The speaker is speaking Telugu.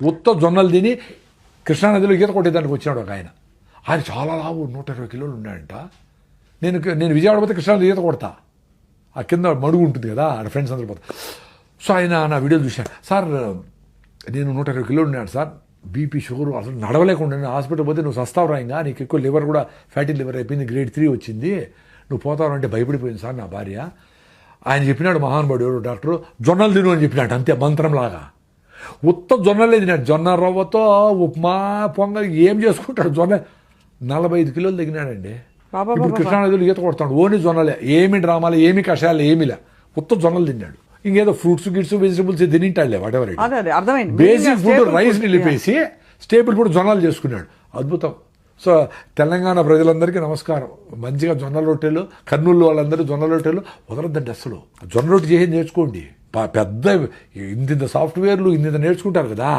ఉత్త జొన్నలు తిని కృష్ణానదిలో ఈత కొట్టేదానికి వచ్చినాడు ఒక ఆయన. ఆయన చాలా లావు 120 కిలోలు ఉన్నాడంట. నేను విజయవాడ పోతే కృష్ణానది ఈత కొడతా, ఆ కింద మడుగు ఉంటుంది కదా, ఆడ ఫ్రెండ్స్ అందరూ పోతా. సో ఆయన నా వీడియో చూశాను. సార్ నేను 120 కిలోలు ఉన్నాడు సార్, బీపీ షుగర్ అసలు నడవలేకుండా హాస్పిటల్ పోతే నువ్వు సస్తావు ఇంకా, నీకు ఎక్కువ లివర్ కూడా ఫ్యాటీ లివర్ అయిపోయింది, గ్రేడ్ 3 వచ్చింది, నువ్వు పోతావు అంటే భయపడిపోయింది సార్ నా భార్య. ఆయన చెప్పినాడు మహానుభావుడు డాక్టరు, జొన్నలు తిను అని చెప్పినాడు, అంతే మంత్రంలాగా. ఉత్త జొన్నలే తినాడు, జొన్న రవ్వతో ఉప్మా పొంగల్ ఏం చేసుకుంటాడు. జొన్న 45 కిలోలు తగ్గినాడండి. ఇప్పుడు కృష్ణానదిలో ఈత కొడతాడు, ఓన్లీ జొన్నలే, ఏమి డ్రామాలు ఏమి కషాయాలు ఏమీలే, ఉత్త జొన్నలు తిన్నాడు. ఇంకేదో ఫ్రూట్స్ గిట్స్ వెజిటబుల్స్ తినింటాడులే, వాటెవర్. బేసిక్ ఫుడ్ రైస్ నిలిపేసి స్టేబుల్ ఫుడ్ జొన్నలు చేసుకున్నాడు. అద్భుతం. సో తెలంగాణ ప్రజలందరికీ నమస్కారం. మంచిగా జొన్న రొట్టెలు, కర్నూలు వాళ్ళందరూ జొన్న రొట్టెలు వదలద్దండి అసలు. జొన్న రొట్టె చేసి నేర్చుకోండి. పెద్ద ఇంత సాఫ్ట్వేర్లు ఇంత నేర్చుకుంటారు కదా.